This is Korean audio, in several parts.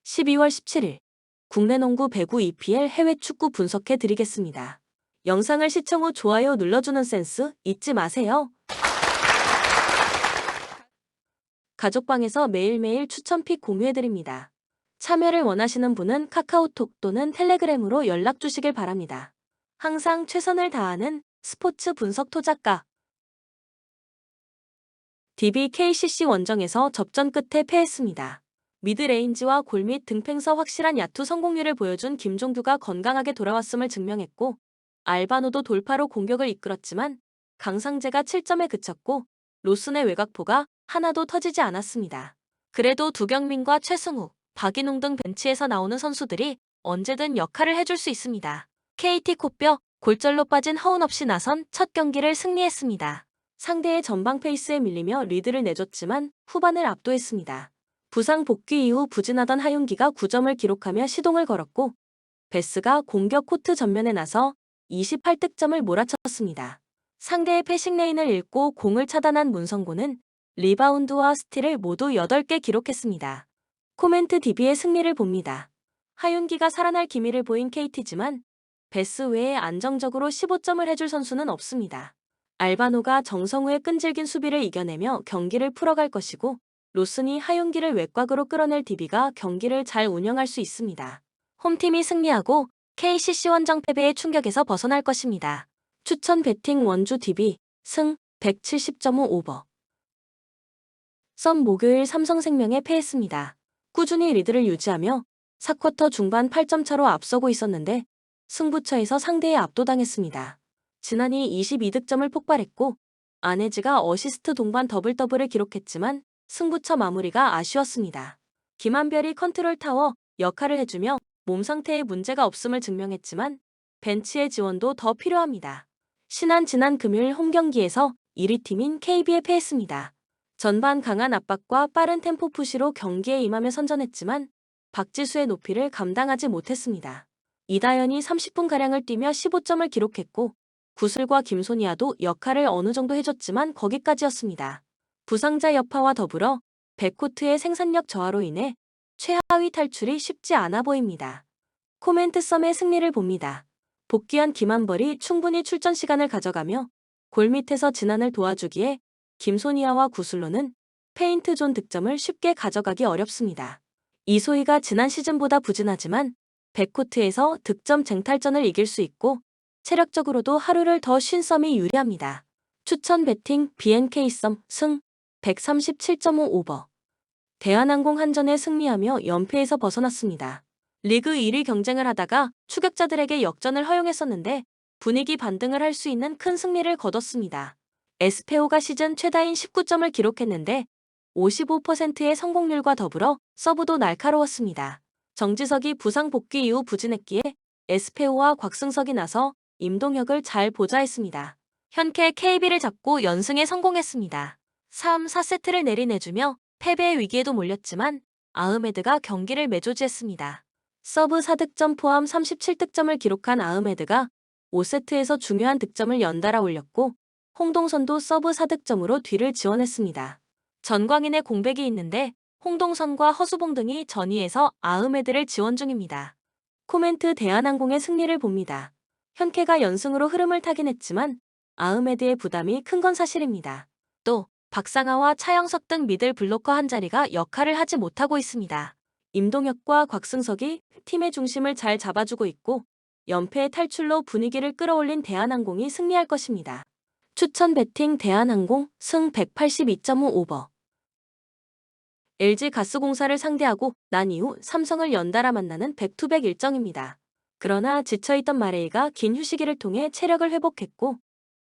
12월 17일 국내 농구 배구 EPL 해외 축구 분석해 드리겠습니다. 영상을 시청 후 좋아요 눌러주는 센스 잊지 마세요. 가족방에서 매일매일 추천 픽 공유해 드립니다. 참여를 원하시는 분은 카카오톡 또는 텔레그램으로 연락 주시길 바랍니다. 항상 최선을 다하는 스포츠 분석 토작가 DB KCC 원정에서 접전 끝에 패했습니다. 미드레인지와 골밑 등팽서 확실한 야투 성공률을 보여준 김종규가 건강하게 돌아왔음을 증명했고, 알바노도 돌파로 공격을 이끌었지만 강상재가 7점에 그쳤고 로슨의 외곽포가 하나도 터지지 않았습니다. 그래도 두경민과 최승우, 박인웅 등 벤치에서 나오는 선수들이 언제든 역할을 해줄 수 있습니다. KT 코뼈 골절로 빠진 허운 없이 나선 첫 경기를 승리했습니다. 상대의 전방 페이스에 밀리며 리드를 내줬지만 후반을 압도했습니다. 부상 복귀 이후 부진하던 하윤기가 9점을 기록하며 시동을 걸었고, 베스가 공격 코트 전면에 나서 28득점을 몰아쳤습니다. 상대의 패싱 레인을 읽고 공을 차단한 문성곤은 리바운드와 스틸을 모두 8개 기록했습니다. 코멘트 DB의 승리를 봅니다. 하윤기가 살아날 기미를 보인 KT지만 베스 외에 안정적으로 15점을 해줄 선수는 없습니다. 알바노가 정성우의 끈질긴 수비를 이겨내며 경기를 풀어갈 것이고, 로슨이 하윤기를 외곽으로 끌어낼 DB가 경기를 잘 운영할 수 있습니다. 홈팀이 승리하고 KCC 원정 패배의 충격에서 벗어날 것입니다. 추천 배팅 원주 DB 승 170.5 오버. 썸 목요일 삼성생명에 패했습니다. 꾸준히 리드를 유지하며 4쿼터 중반 8점 차로 앞서고 있었는데 승부처에서 상대에 압도당했습니다. 지난이 22득점을 폭발했고 아네즈가 어시스트 동반 더블더블을 기록했지만 승부처 마무리가 아쉬웠습니다. 김한별이 컨트롤 타워 역할을 해주며 몸 상태에 문제가 없음을 증명했지만 벤치의 지원도 더 필요합니다. 신한 지난 금요일 홈경기에서 1위 팀인 KB에 패했습니다. 전반 강한 압박과 빠른 템포 푸시로 경기에 임하며 선전했지만 박지수의 높이를 감당하지 못했습니다. 이다현이 30분가량을 뛰며 15점을 기록했고 구슬과 김소니아도 역할을 어느 정도 해줬지만 거기까지였습니다. 부상자 여파와 더불어 백코트의 생산력 저하로 인해 최하위 탈출이 쉽지 않아 보입니다. 코멘트 썸의 승리를 봅니다. 복귀한 김한벌이 충분히 출전 시간을 가져가며 골밑에서 진안을 도와주기에 김소니아와 구슬로는 페인트존 득점을 쉽게 가져가기 어렵습니다. 이소희가 지난 시즌보다 부진하지만 백코트에서 득점 쟁탈전을 이길 수 있고 체력적으로도 하루를 더 쉰 썸이 유리합니다. 추천 배팅 BNK 썸 승 137.5 오버. 대한항공 한전에 승리하며 연패에서 벗어났습니다. 리그 1위 경쟁을 하다가 추격자들에게 역전을 허용했었는데 분위기 반등을 할 수 있는 큰 승리를 거뒀습니다. 에스페오가 시즌 최다인 19점을 기록했는데 55%의 성공률과 더불어 서브도 날카로웠습니다. 정지석이 부상 복귀 이후 부진했기에 에스페오와 곽승석이 나서 임동혁을 잘 보좌했습니다. 현캐 KB를 잡고 연승에 성공했습니다. 3, 4세트를 내리내주며 패배의 위기에도 몰렸지만 아흐메드가 경기를 매조지했습니다. 서브 4득점 포함 37득점을 기록한 아흐메드가 5세트에서 중요한 득점을 연달아 올렸고 홍동선도 서브 4득점으로 뒤를 지원했습니다. 전광인의 공백이 있는데 홍동선과 허수봉 등이 전위에서 아흐메드를 지원 중입니다. 코멘트 대한항공의 승리를 봅니다. 현캐가 연승으로 흐름을 타긴 했지만 아흐메드의 부담이 큰 건 사실입니다. 또 박상아와 차영석 등 미들 블로커 한 자리가 역할을 하지 못하고 있습니다. 임동혁과 곽승석이 팀의 중심을 잘 잡아주고 있고 연패의 탈출로 분위기를 끌어올린 대한항공이 승리할 것입니다. 추천 배팅 대한항공 승 182.5 오버. LG가스공사를 상대하고 난 이후 삼성을 연달아 만나는 백투백 일정입니다. 그러나 지쳐있던 마레이가 긴 휴식기를 통해 체력을 회복했고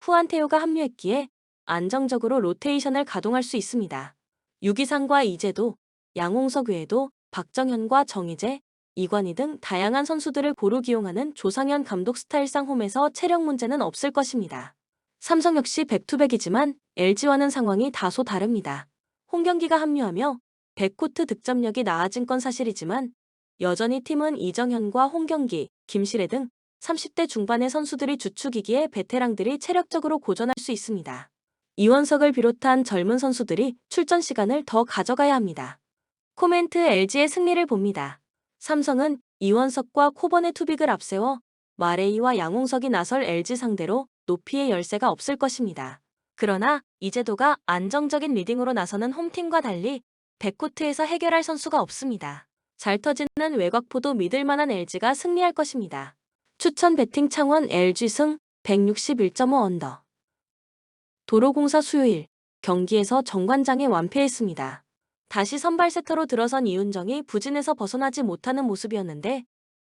후안테오가 합류했기에 안정적으로 로테이션을 가동할 수 있습니다. 유기상과 이재도, 양홍석 외에도 박정현과 정희재, 이관희 등 다양한 선수들을 고루 기용하는 조상현 감독 스타일상 홈에서 체력 문제는 없을 것입니다. 삼성 역시 백투백이지만 LG와는 상황이 다소 다릅니다. 홍경기가 합류하며 백코트 득점력이 나아진 건 사실이지만 여전히 팀은 이정현과 홍경기, 김시래 등 30대 중반의 선수들이 주축이기에 베테랑들이 체력적으로 고전할 수 있습니다. 이원석을 비롯한 젊은 선수들이 출전 시간을 더 가져가야 합니다. 코멘트 LG의 승리를 봅니다. 삼성은 이원석과 코번의 투빅을 앞세워 마레이와 양홍석이 나설 LG 상대로 높이의 열세가 없을 것입니다. 그러나 이재도가 안정적인 리딩으로 나서는 홈팀과 달리 백코트에서 해결할 선수가 없습니다. 잘 터지는 외곽포도 믿을 만한 LG가 승리할 것입니다. 추천 배팅 창원 LG 승 161.5 언더. 도로공사 수요일 경기에서 정관장에 완패했습니다. 다시 선발 세터로 들어선 이윤정이 부진에서 벗어나지 못하는 모습이었는데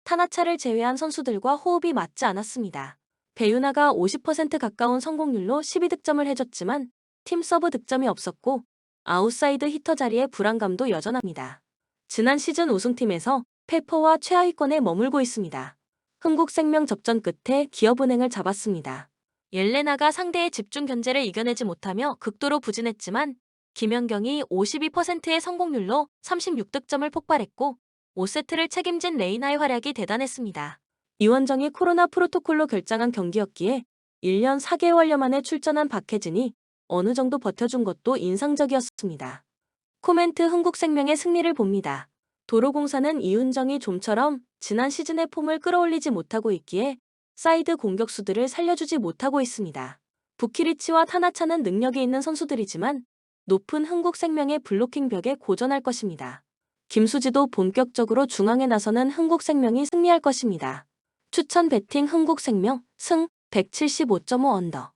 타나차를 제외한 선수들과 호흡이 맞지 않았습니다. 배윤아가 50% 가까운 성공률로 12득점을 해줬지만 팀 서브 득점이 없었고 아웃사이드 히터 자리에 불안감도 여전합니다. 지난 시즌 우승팀에서 페퍼와 최하위권에 머물고 있습니다. 흥국생명 접전 끝에 기업은행을 잡았습니다. 옐레나가 상대의 집중 견제를 이겨내지 못하며 극도로 부진했지만 김연경이 52%의 성공률로 36득점을 폭발했고 5세트를 책임진 레이나의 활약이 대단했습니다. 이원정이 코로나 프로토콜로 결장한 경기였기에 1년 4개월여 만에 출전한 박혜진이 어느 정도 버텨준 것도 인상적이었습니다. 코멘트 흥국생명의 승리를 봅니다. 도로공사는 이윤정이 좀처럼 지난 시즌의 폼을 끌어올리지 못하고 있기에 사이드 공격수들을 살려주지 못하고 있습니다. 부키리치와 타나차는 능력이 있는 선수들이지만 높은 흥국생명의 블로킹 벽에 고전할 것입니다. 김수지도 본격적으로 중앙에 나서는 흥국생명이 승리할 것입니다. 추천 배팅 흥국생명 승 175.5 언더.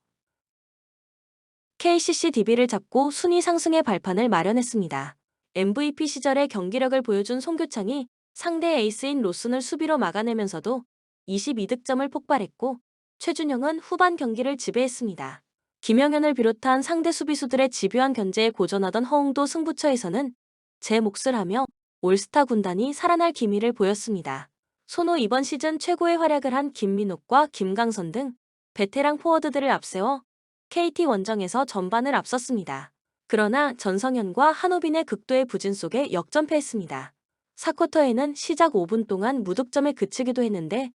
KCC DB를 잡고 순위 상승의 발판을 마련했습니다. MVP 시절의 경기력을 보여준 송교창이 상대 에이스인 로슨을 수비로 막아내면서도 22득점을 폭발했고 최준영은 후반 경기를 지배했습니다. 김영현을 비롯한 상대 수비수들의 집요한 견제에 고전하던 허웅도 승부처에서는 제 몫을 하며 올스타 군단이 살아날 기미를 보였습니다. 손호 이번 시즌 최고의 활약을 한 김민욱과 김강선 등 베테랑 포워드들을 앞세워 KT 원정에서 전반을 앞섰습니다. 그러나 전성현과 한호빈의 극도의 부진 속에 역전패했습니다. 4쿼터에는 시작 5분 동안 무득점에 그치기도 했는데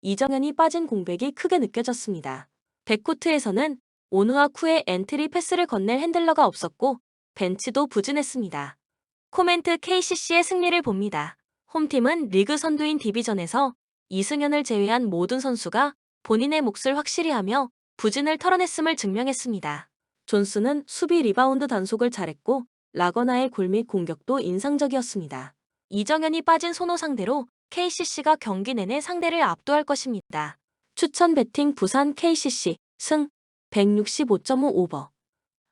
이정현이 빠진 공백이 크게 느껴졌습니다. 백코트에서는 오누아쿠의 엔트리 패스를 건넬 핸들러가 없었고 벤치도 부진했습니다. 코멘트 KCC의 승리를 봅니다. 홈팀은 리그 선두인 디비전에서 이승현을 제외한 모든 선수가 본인의 몫을 확실히 하며 부진을 털어냈음을 증명했습니다. 존스는 수비 리바운드 단속을 잘했고 라거나의 골밑 공격도 인상적이었습니다. 이정현이 빠진 손호 상대로 KCC가 경기 내내 상대를 압도할 것입니다. 추천 배팅 부산 KCC 승 165.5 오버.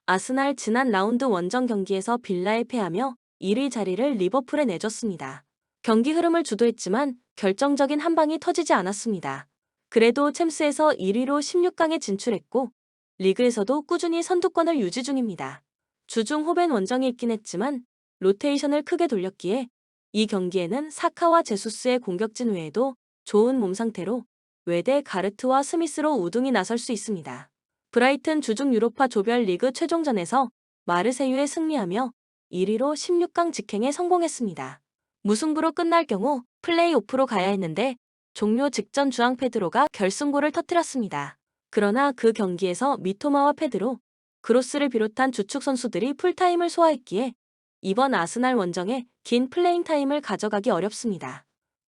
아스날 지난 라운드 원정 경기에서 빌라에 패하며 1위 자리를 리버풀에 내줬습니다. 경기 흐름을 주도했지만 결정적인 한 방이 터지지 않았습니다. 그래도 챔스에서 1위로 16강에 진출했고 리그에서도 꾸준히 선두권을 유지 중입니다. 주중 호벤 원정에 있긴 했지만 로테이션을 크게 돌렸기에 이 경기에는 사카와 제수스의 공격진 외에도 좋은 몸 상태로 외대 가르트와 스미스로 우등이 나설 수 있습니다. 브라이튼 주중 유로파 조별 리그 최종전에서 마르세유에 승리하며 1위로 16강 직행에 성공했습니다. 무승부로 끝날 경우 플레이오프로 가야 했는데 종료 직전 주앙 페드로가 결승골을 터뜨렸습니다. 그러나 그 경기에서 미토마와 페드로, 그로스를 비롯한 주축 선수들이 풀타임을 소화했기에 이번 아스날 원정에 긴 플레잉 타임을 가져가기 어렵습니다.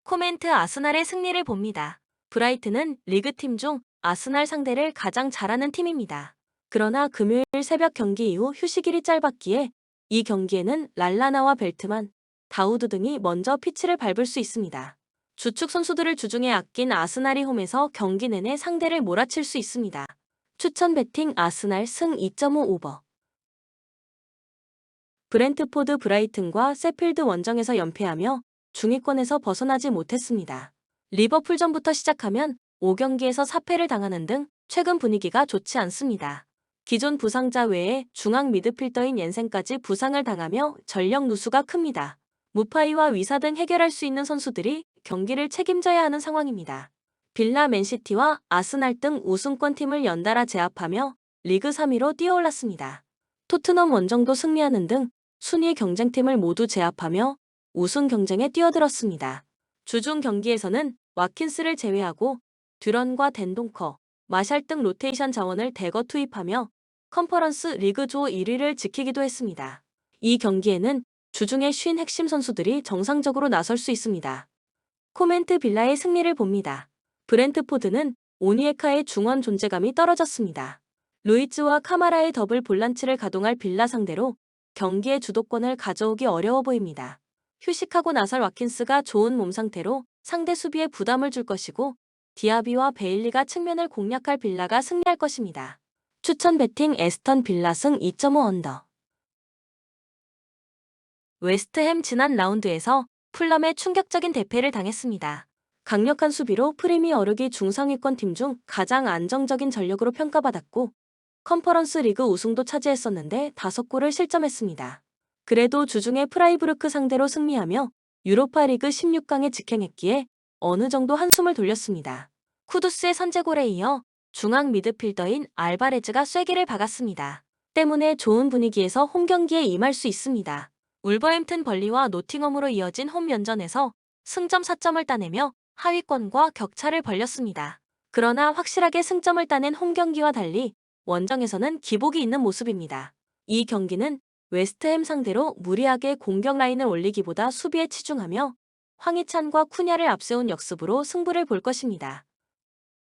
코멘트 아스날의 승리를 봅니다. 브라이튼은 리그팀 중 아스날 상대를 가장 잘하는 팀입니다. 그러나 금요일 새벽 경기 이후 휴식일이 짧았기에 이 경기에는 랄라나와 벨트만, 다우드 등이 먼저 피치를 밟을 수 있습니다. 주축 선수들을 주중에 아낀 아스날이 홈에서 경기 내내 상대를 몰아칠 수 있습니다. 추천 배팅 아스날 승 2.5 오버. 브렌트포드 브라이튼과 세필드 원정에서 연패하며 중위권에서 벗어나지 못했습니다. 리버풀전부터 시작하면 5경기에서 4패를 당하는 등 최근 분위기가 좋지 않습니다. 기존 부상자 외에 중앙 미드필더인 옌센까지 부상을 당하며 전력 누수가 큽니다. 무파이와 위사 등 해결할 수 있는 선수들이 경기를 책임져야 하는 상황입니다. 빌라 맨시티와 아스날 등 우승권 팀을 연달아 제압하며 리그 3위로 뛰어올랐습니다. 토트넘 원정도 승리하는 등 순위 경쟁팀을 모두 제압하며 우승 경쟁에 뛰어들었습니다. 주중 경기에서는 와킨스를 제외하고 듀런과 덴동커, 마샬 등 로테이션 자원을 대거 투입하며 컨퍼런스 리그 조 1위를 지키기도 했습니다. 이 경기에는 주중에 쉰 핵심 선수들이 정상적으로 나설 수 있습니다. 코멘트 빌라의 승리를 봅니다. 브렌트포드는 오니에카의 중원 존재감이 떨어졌습니다. 루이즈와 카마라의 더블 볼란치를 가동할 빌라 상대로 경기의 주도권을 가져오기 어려워 보입니다. 휴식하고 나설 와킨스가 좋은 몸 상태로 상대 수비에 부담을 줄 것이고 디아비와 베일리가 측면을 공략할 빌라가 승리할 것입니다. 추천 배팅 에스턴 빌라 승 2.5 언더. 웨스트햄 지난 라운드에서 풀럼에 충격적인 대패를 당했습니다. 강력한 수비로 프리미어리그 중상위권 팀 중 가장 안정적인 전력으로 평가받았고 컨퍼런스 리그 우승도 차지했었는데 5골을 실점했습니다. 그래도 주중에 프라이부르크 상대로 승리하며 유로파리그 16강에 직행했기에 어느 정도 한숨을 돌렸습니다. 쿠두스의 선제골에 이어 중앙 미드필더인 알바레즈가 쐐기를 박았습니다. 때문에 좋은 분위기에서 홈경기에 임할 수 있습니다. 울버햄튼 벌리와 노팅엄으로 이어진 홈 연전에서 승점 4점을 따내며 하위권과 격차를 벌렸습니다. 그러나 확실하게 승점을 따낸 홈경기와 달리 원정에서는 기복이 있는 모습입니다. 이 경기는 웨스트햄 상대로 무리하게 공격 라인을 올리기보다 수비에 치중하며 황희찬과 쿠냐를 앞세운 역습으로 승부를 볼 것입니다.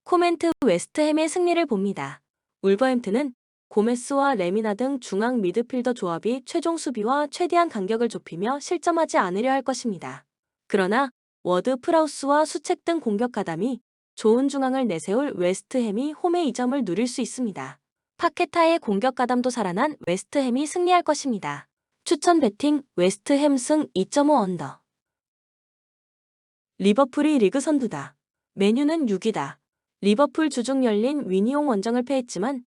코멘트 웨스트햄의 승리를 봅니다. 울버햄튼은 고메스와 레미나 등 중앙 미드필더 조합이 최종 수비와 최대한 간격을 좁히며 실점하지 않으려 할 것입니다. 그러나 워드 프라우스와 수책 등 공격 가담이 좋은 중앙을 내세울 웨스트햄이 홈의 2점을 누릴 수 있습니다. 파케타의 공격 가담도 살아난 웨스트햄이 승리할 것입니다. 추천 배팅 웨스트햄 승 2.5 언더. 리버풀이 리그 선두다. 맨유는 6위다. 리버풀 주중 열린 위니옹 원정을 패했지만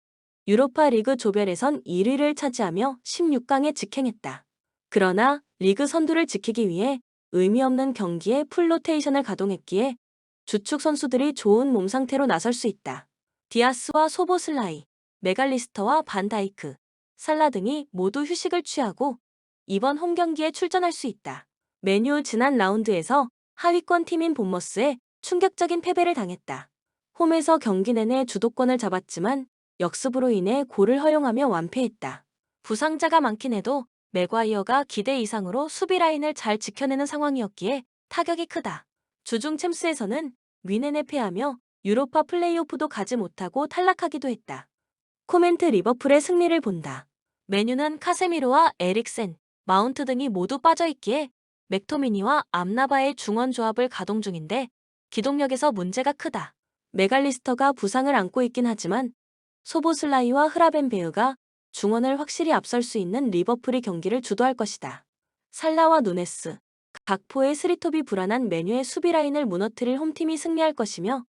유로파 리그 조별에선 1위를 차지하며 16강에 직행했다. 그러나 리그 선두를 지키기 위해 의미 없는 경기에 풀 로테이션을 가동했기에 주축 선수들이 좋은 몸 상태로 나설 수 있다. 디아스와 소보슬라이, 메갈리스터와 반다이크, 살라 등이 모두 휴식을 취하고 이번 홈 경기에 출전할 수 있다. 맨유 지난 라운드에서 하위권 팀인 본머스에 충격적인 패배를 당했다. 홈에서 경기 내내 주도권을 잡았지만 역습으로 인해 골을 허용하며 완패했다. 부상자가 많긴 해도 맥과이어가 기대 이상으로 수비 라인을 잘 지켜내는 상황이었기에 타격이 크다. 주중 챔스에서는 뮌헨에 패하며 유로파 플레이오프도 가지 못하고 탈락하기도 했다. 코멘트 리버풀의 승리를 본다. 맨유는 카세미로와 에릭센, 마운트 등이 모두 빠져있기에 맥토미니와 암라바의 중원 조합을 가동 중인데 기동력에서 문제가 크다. 메갈리스터가 부상을 안고 있긴 하지만 소보슬라이와 흐라벤베흐가 중원을 확실히 앞설 수 있는 리버풀이 경기를 주도할 것이다. 살라와 누네스, 각포의 스리톱이 불안한 맨유의 수비 라인을 무너뜨릴 홈팀이 승리할 것이며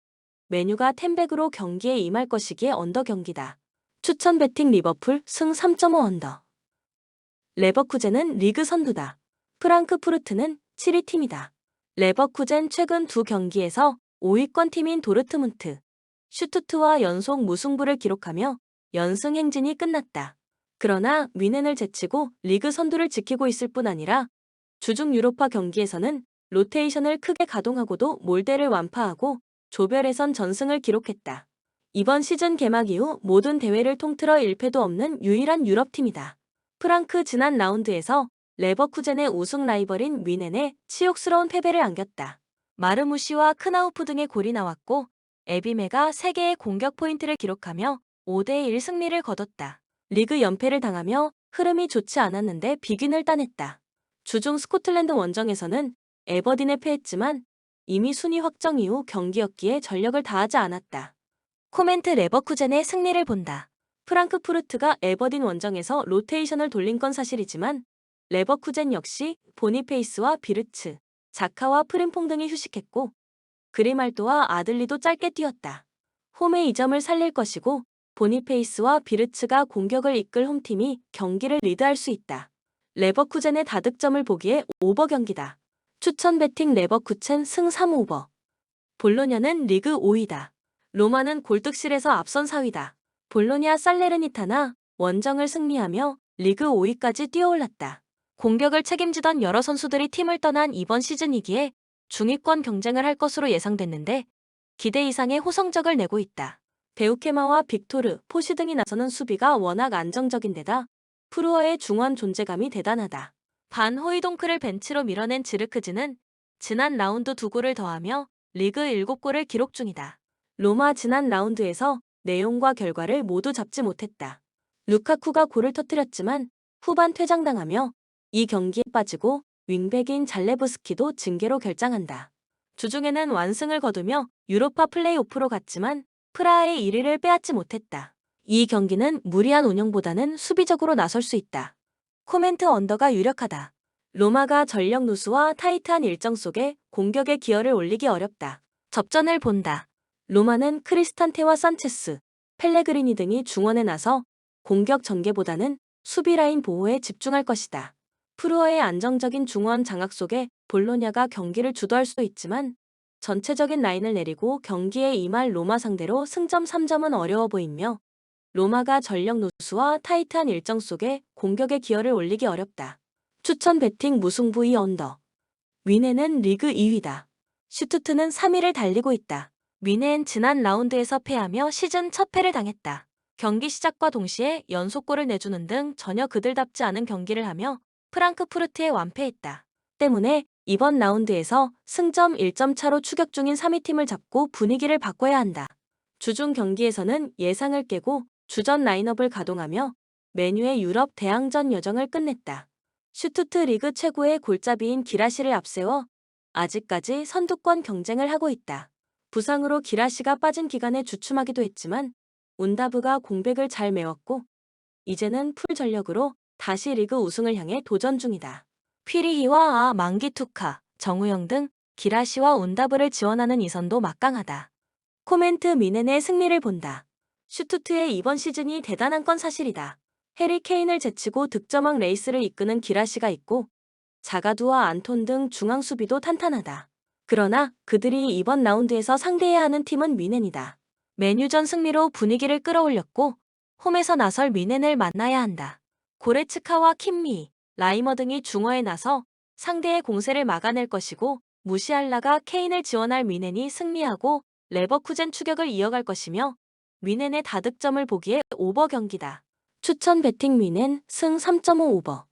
맨유가 텐백으로 경기에 임할 것이기에 언더 경기다. 추천 배팅 리버풀 승 3.5 언더. 레버쿠젠은 리그 선두다. 프랑크푸르트는 7위 팀이다. 레버쿠젠 최근 두 경기에서 5위권 팀인 도르트문트, 슈투트와 연속 무승부를 기록하며 연승 행진이 끝났다. 그러나 뮌헨을 제치고 리그 선두를 지키고 있을 뿐 아니라 주중 유로파 경기에서는 로테이션을 크게 가동하고도 몰대를 완파하고 조별에선 전승을 기록했다. 이번 시즌 개막 이후 모든 대회를 통틀어 1패도 없는 유일한 유럽팀이다. 프랑크 지난 라운드에서 레버쿠젠의 우승 라이벌인 뮌헨에 치욕스러운 패배를 안겼다. 마르무시와 크나우프 등의 골이 나왔고 에비메가 3개의 공격 포인트를 기록하며 5대1 승리를 거뒀다. 리그 연패를 당하며 흐름이 좋지 않았는데 비긴을 따냈다. 주중 스코틀랜드 원정에서는 에버딘에 패했지만 이미 순위 확정 이후 경기였기에 전력을 다하지 않았다. 코멘트 레버쿠젠의 승리를 본다. 프랑크푸르트가 에버딘 원정에서 로테이션을 돌린 건 사실이지만 레버쿠젠 역시 보니페이스와 비르츠, 자카와 프림퐁 등이 휴식했고 그리말도와 아들리도 짧게 뛰었다. 홈의 2점을 살릴 것이고 보니페이스와 비르츠가 공격을 이끌 홈팀이 경기를 리드할 수 있다. 레버쿠젠의 다득점을 보기에 오버 경기다. 추천 배팅 레버쿠젠 승 3오버. 볼로냐는 리그 5위다. 로마는 골득실에서 앞선 4위다. 볼로냐 살레르니타나 원정을 승리하며 리그 5위까지 뛰어올랐다. 공격을 책임지던 여러 선수들이 팀을 떠난 이번 시즌이기에 중위권 경쟁을 할 것으로 예상됐는데 기대 이상의 호성적을 내고 있다. 베우케마와 빅토르, 포시 등이 나서는 수비가 워낙 안정적인데다 프루어의 중원 존재감이 대단하다. 반 호이동크를 벤치로 밀어낸 지르크즈는 지난 라운드 2골을 더하며 리그 7골을 기록 중이다. 로마 지난 라운드에서 내용과 결과를 모두 잡지 못했다. 루카쿠가 골을 터뜨렸지만 후반 퇴장당하며 이 경기에 빠지고 윙백인 잘레브스키도 징계로 결장한다. 주중에는 완승을 거두며 유로파 플레이오프로 갔지만 프라하의 1위를 빼앗지 못했다. 이 경기는 무리한 운영보다는 수비적으로 나설 수 있다. 코멘트 언더가 유력하다. 로마가 전력 누수와 타이트한 일정 속에 공격의 기여를 올리기 어렵다. 접전을 본다. 로마는 크리스탄테와 산체스, 펠레그리니 등이 중원에 나서 공격 전개보다는 수비 라인 보호에 집중할 것이다. 프루어의 안정적인 중원 장악 속에 볼로냐가 경기를 주도할 수도 있지만 전체적인 라인을 내리고 경기에 임할 로마 상대로 승점 3점은 어려워 보이며 로마가 전력 누수와 타이트한 일정 속에 공격의 기여를 올리기 어렵다. 추천 배팅 무승부 2 언더. 위네는 리그 2위다. 슈투트는 3위를 달리고 있다. 위네는 지난 라운드에서 패하며 시즌 첫 패를 당했다. 경기 시작과 동시에 연속골을 내주는 등 전혀 그들답지 않은 경기를 하며 프랑크푸르트에 완패했다. 때문에 이번 라운드에서 승점 1점 차로 추격 중인 3위 팀을 잡고 분위기를 바꿔야 한다. 주중 경기에서는 예상을 깨고 주전 라인업을 가동하며 메뉴의 유럽 대항전 여정을 끝냈다. 슈투트 리그 최고의 골잡이인 기라시를 앞세워 아직까지 선두권 경쟁을 하고 있다. 부상으로 기라시가 빠진 기간에 주춤하기도 했지만 운다브가 공백을 잘 메웠고 이제는 풀 전력으로 다시 리그 우승을 향해 도전 중이다. 휘리히와 망기투카, 정우영 등 기라시와 운다브를 지원하는 이선도 막강하다. 코멘트 미넨의 승리를 본다. 슈투트의 이번 시즌이 대단한 건 사실이다. 해리 케인을 제치고 득점왕 레이스를 이끄는 기라시가 있고 자가두와 안톤 등 중앙 수비도 탄탄하다. 그러나 그들이 이번 라운드에서 상대해야 하는 팀은 미넨이다. 메뉴전 승리로 분위기를 끌어올렸고 홈에서 나설 미넨을 만나야 한다. 고레츠카와 킴미, 라이머 등이 중어에 나서 상대의 공세를 막아낼 것이고 무시알라가 케인을 지원할 미넨이 승리하고 레버쿠젠 추격을 이어갈 것이며 미넨의 다득점을 보기에 오버 경기다. 추천 배팅 미넨 승 3.5 오버.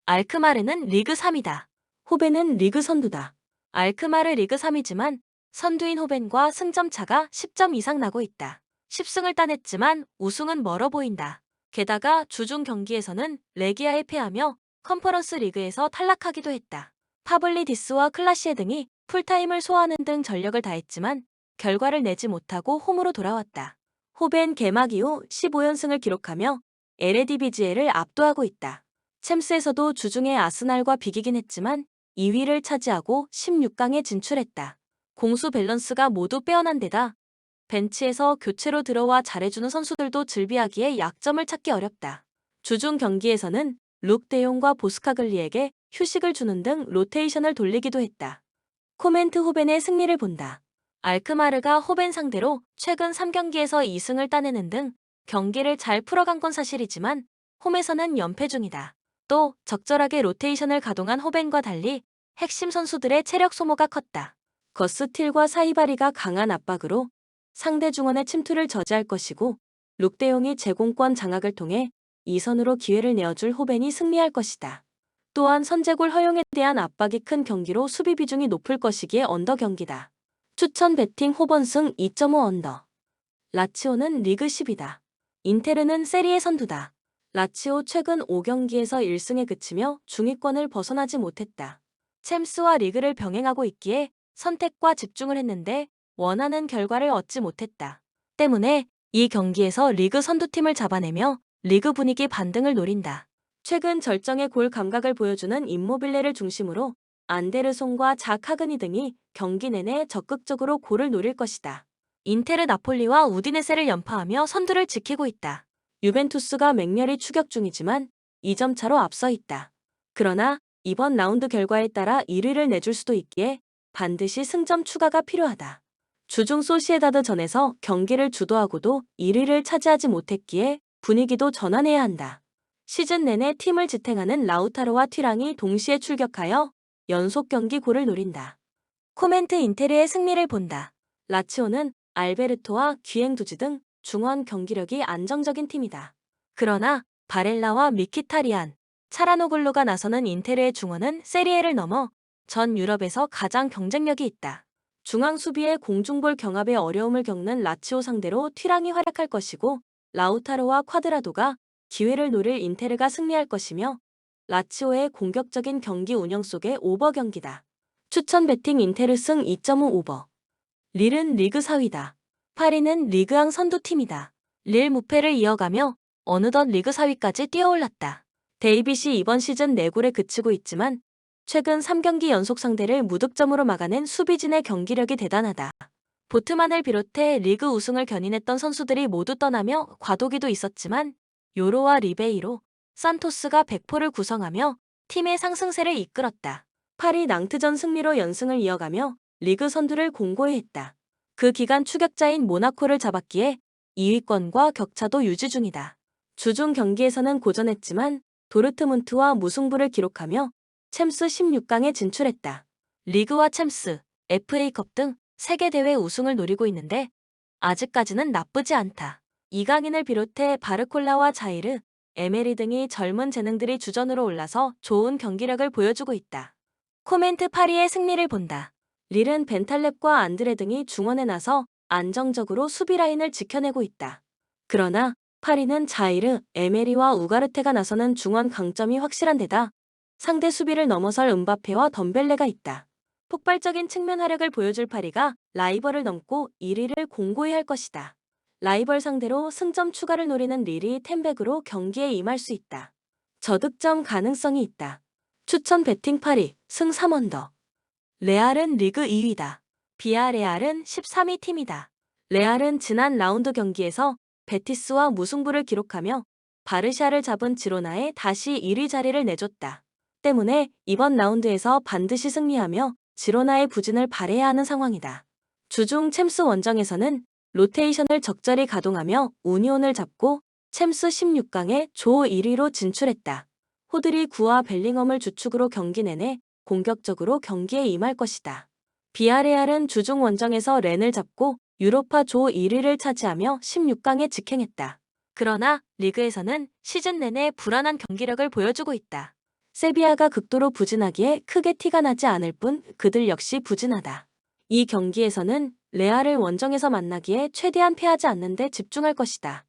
알크마르는 리그 3위다. 호벤은 리그 선두다. 알크마르 리그 3위지만 선두인 호벤과 승점 차가 10점 이상 나고 있다. 10승을 따냈지만 우승은 멀어 보인다. 게다가 주중 경기에서는 레기아에 패하며 컨퍼런스 리그에서 탈락하기도 했다. 파블리디스와 클라시에 등이 풀타임을 소화하는 등 전력을 다했지만 결과를 내지 못하고 홈으로 돌아왔다. 호벤 개막 이후 15연승을 기록하며 에레디비지에를 압도하고 있다. 챔스에서도 주중에 아스날과 비기긴 했지만 2위를 차지하고 16강에 진출했다. 공수 밸런스가 모두 빼어난 데다 벤치에서 교체로 들어와 잘해주는 선수들도 즐비하기에 약점을 찾기 어렵다. 주중 경기에서는 룩 데용과 보스카글리에게 휴식을 주는 등 로테이션을 돌리기도 했다. 코멘트 호벤의 승리를 본다. 알크마르가 호벤 상대로 최근 3경기에서 2승을 따내는 등 경기를 잘 풀어간 건 사실이지만 홈에서는 연패 중이다. 또 적절하게 로테이션을 가동한 호벤과 달리 핵심 선수들의 체력 소모가 컸다. 거스틸과 사이바리가 강한 압박으로 상대 중원의 침투를 저지할 것이고 룩데용이 제공권 장악을 통해 2선으로 기회를 내어줄 호벤이 승리할 것이다. 또한 선제골 허용에 대한 압박이 큰 경기로 수비 비중이 높을 것이기에 언더 경기다. 추천 배팅 호번승 2.5 언더. 라치오는 리그 10위다. 인테르는 세리에 선두다. 라치오 최근 5경기에서 1승에 그치며 중위권을 벗어나지 못했다. 챔스와 리그를 병행하고 있기에 선택과 집중을 했는데 원하는 결과를 얻지 못했다. 때문에 이 경기에서 리그 선두팀을 잡아내며 리그 분위기 반등을 노린다. 최근 절정의 골 감각을 보여주는 임모빌레를 중심으로 안데르송과 자카그니 등이 경기 내내 적극적으로 골을 노릴 것이다. 인테르 나폴리와 우디네세를 연파하며 선두를 지키고 있다. 유벤투스가 맹렬히 추격 중이지만 2점 차로 앞서 있다. 그러나 이번 라운드 결과에 따라 1위를 내줄 수도 있기에 반드시 승점 추가가 필요하다. 주중 소시에다드전에서 경기를 주도하고도 1위를 차지하지 못했기에 분위기도 전환해야 한다. 시즌 내내 팀을 지탱하는 라우타로와 튀랑이 동시에 출격하여 연속 경기 골을 노린다. 코멘트 인테르의 승리를 본다. 라치오는 알베르토와 귀행두지 등 중원 경기력이 안정적인 팀이다. 그러나 바렐라와 미키타리안, 차라노글루가 나서는 인테르의 중원은 세리에를 넘어 전 유럽에서 가장 경쟁력이 있다. 중앙 수비의 공중볼 경합에 어려움을 겪는 라치오 상대로 튀랑이 활약할 것이고 라우타로와 쿼드라도가 기회를 노릴 인테르가 승리할 것이며 라치오의 공격적인 경기 운영 속의 오버 경기다. 추천 배팅 인테르 승 2.5 오버. 릴은 리그 4위다. 파리는 리그앙 선두팀이다. 릴 무패를 이어가며 어느덧 리그 4위까지 뛰어올랐다. 데이빗이 이번 시즌 4골에 그치고 있지만 최근 3경기 연속 상대를 무득점으로 막아낸 수비진의 경기력이 대단하다. 보트만을 비롯해 리그 우승을 견인했던 선수들이 모두 떠나며 과도기도 있었지만 요로와 리베이로, 산토스가 백포를 구성하며 팀의 상승세를 이끌었다. 파리 낭트전 승리로 연승을 이어가며 리그 선두를 공고히 했다. 그 기간 추격자인 모나코를 잡았기에 2위권과 격차도 유지 중이다. 주중 경기에서는 고전했지만 도르트문트와 무승부를 기록하며 챔스 16강에 진출했다. 리그와 챔스, FA컵 등 세계 대회 우승을 노리고 있는데 아직까지는 나쁘지 않다. 이강인을 비롯해 바르콜라와 자이르, 에메리 등이 젊은 재능들이 주전으로 올라서 좋은 경기력을 보여주고 있다. 코멘트 파리의 승리를 본다. 릴은 벤탈렙과 안드레 등이 중원에 나서 안정적으로 수비 라인을 지켜내고 있다. 그러나 파리는 자이르, 에메리와 우가르테가 나서는 중원 강점이 확실한 데다 상대 수비를 넘어설 음바페와 덤벨레가 있다. 폭발적인 측면 활약을 보여줄 파리가 라이벌을 넘고 1위를 공고히 할 것이다. 라이벌 상대로 승점 추가를 노리는 릴이 템백으로 경기에 임할 수 있다. 저득점 가능성이 있다. 추천 배팅 파리, 승 3언더. 레알은 리그 2위다. 비아레알은 13위 팀이다. 레알은 지난 라운드 경기에서 베티스와 무승부를 기록하며 바르샤를 잡은 지로나에 다시 1위 자리를 내줬다. 때문에 이번 라운드에서 반드시 승리하며 지로나의 부진을 발해야 하는 상황이다. 주중 챔스 원정에서는 로테이션을 적절히 가동하며 우니온을 잡고 챔스 16강에 조 1위로 진출했다. 호드리 구와 벨링엄을 주축으로 경기 내내 공격적으로 경기에 임할 것이다. 비아레알은 주중 원정에서 렌을 잡고 유로파 조 1위를 차지하며 16강에 직행했다. 그러나 리그에서는 시즌 내내 불안한 경기력을 보여주고 있다. 세비야가 극도로 부진하기에 크게 티가 나지 않을 뿐 그들 역시 부진하다. 이 경기에서는 레알을 원정에서 만나기에 최대한 패하지 않는 데 집중할 것이다.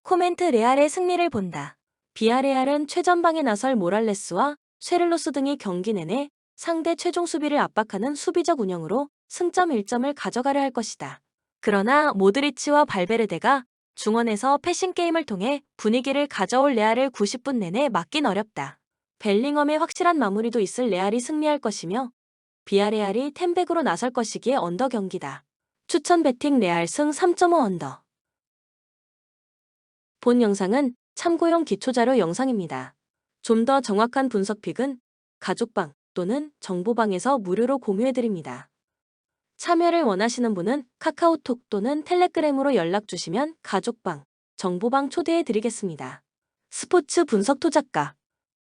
코멘트 레알의 승리를 본다. 비아레알은 최전방에 나설 모랄레스와 쉐를로스 등이 경기 내내 상대 최종 수비를 압박하는 수비적 운영으로 승점 1점을 가져가려 할 것이다. 그러나 모드리치와 발베르데가 중원에서 패싱 게임을 통해 분위기를 가져올 레알을 90분 내내 막긴 어렵다. 벨링엄의 확실한 마무리도 있을 레알이 승리할 것이며 비아레알이 템백으로 나설 것이기에 언더 경기다. 추천 배팅 레알 승 3.5 언더. 본 영상은 참고용 기초자료 영상입니다. 좀 더 정확한 분석픽은 가족방 또는 정보방에서 무료로 공유해드립니다. 참여를 원하시는 분은 카카오톡 또는 텔레그램으로 연락 주시면 가족방, 정보방 초대해드리겠습니다. 스포츠 분석 토작가